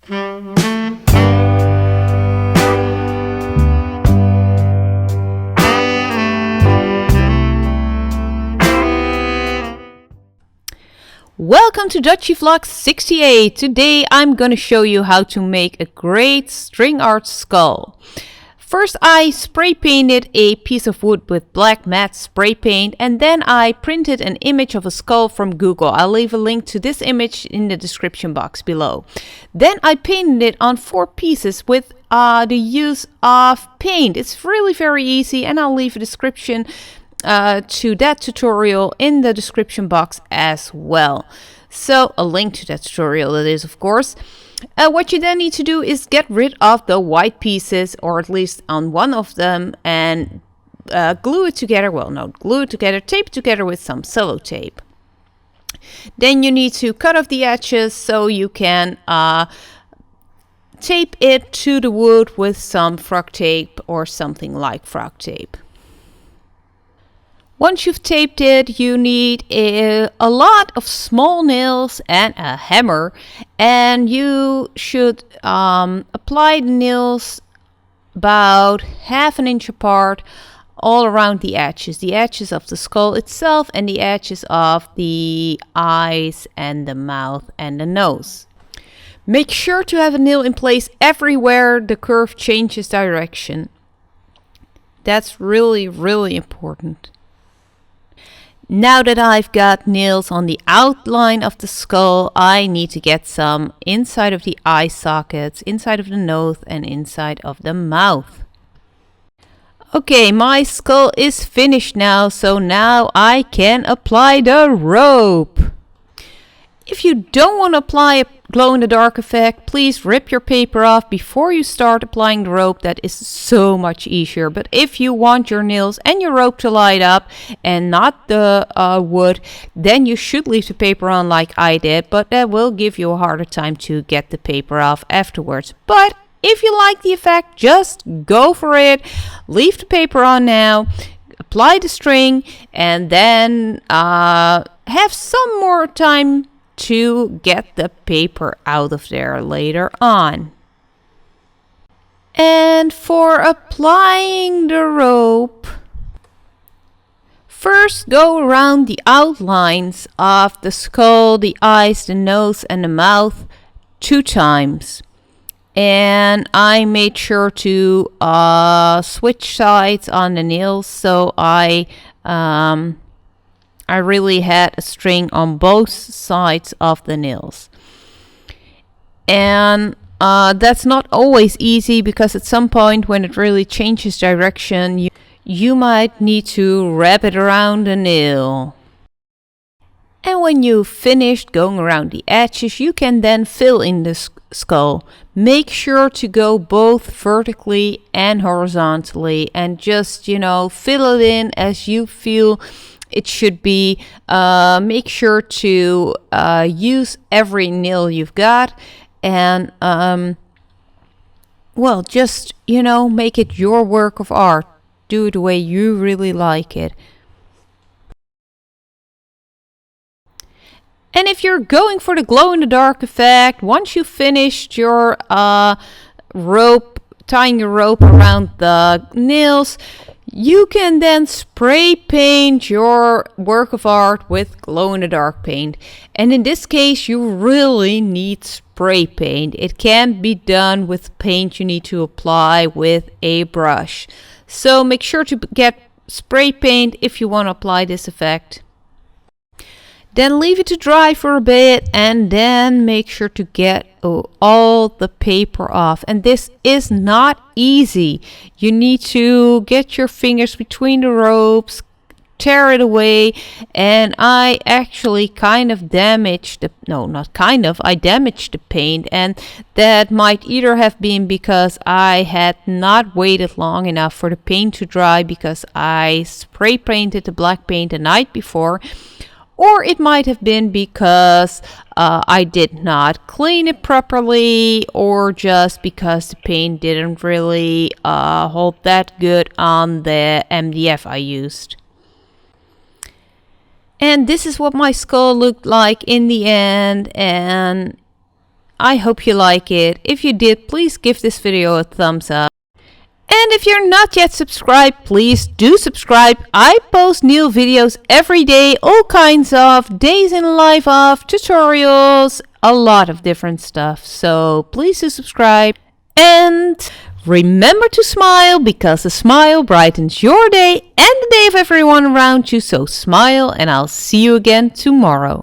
Welcome to Dutchy Vlog 68. Today I'm going to show you how to make a great string art skull. First I spray painted a piece of wood with black matte spray paint, and then I printed an image of a skull from Google. I'll leave a link to this image in the description box below. Then I painted it on 4 pieces with the use of paint. It's really very easy, and I'll leave a description to that tutorial in the description box as well. So a link to that tutorial, that is, of course. What you then need to do is get rid of the white pieces, or at least on one of them, and glue it together. Well, no, glue it together, tape it together with some sellotape. Then you need to cut off the edges so you can tape it to the wood with some frog tape or something like frog tape. Once you've taped it, you need a lot of small nails and a hammer, and you should apply the nails about 1/2 inch apart all around the edges of the skull itself and the edges of the eyes and the mouth and the nose. Make sure to have a nail in place everywhere the curve changes direction. That's really, really important. Now that I've got nails on the outline of the skull, I need to get some inside of the eye sockets, inside of the nose, and inside of the mouth. Okay, my skull is finished now, so now I can apply the rope. If you don't want to apply a glow-in-the-dark effect, please rip your paper off before you start applying the rope. That is so much easier. But if you want your nails and your rope to light up and not the wood, then you should leave the paper on like I did, but that will give you a harder time to get the paper off afterwards. But if you like the effect, just go for it. Leave the paper on now, apply the string, and then have some more time to get the paper out of there later on. And for applying the rope, first go around the outlines of the skull, the eyes, the nose, and the mouth 2 times. And I made sure to switch sides on the nails, so I really had a string on both sides of the nails. And that's not always easy, because at some point when it really changes direction, you might need to wrap it around the nail. And when you've finished going around the edges, you can then fill in the skull. Make sure to go both vertically and horizontally, and just, fill it in as you feel it should be. Make sure to use every nail you've got, and well, just make it your work of art. Do it the way you really like it. And if you're going for the glow-in-the-dark effect, once you've finished your tying your rope around the nails, you can then spray paint your work of art with glow-in-the-dark paint. And in this case, you really need spray paint. It can't be done with paint you need to apply with a brush. So make sure to get spray paint if you want to apply this effect. Then leave it to dry for a bit, and then make sure to get all the paper off. And this is not easy. You need to get your fingers between the ropes, tear it away, and I actually I damaged the paint, and that might either have been because I had not waited long enough for the paint to dry, because I spray painted the black paint the night before, or it might have been because I did not clean it properly, or just because the paint didn't really hold that good on the MDF I used. And this is what my skull looked like in the end, and I hope you like it. If you did, please give this video a thumbs up. And if you're not yet subscribed, please do subscribe. I post new videos every day, all kinds of days in the life of, tutorials, a lot of different stuff. So please do subscribe. And remember to smile, because a smile brightens your day and the day of everyone around you. So smile, and I'll see you again tomorrow.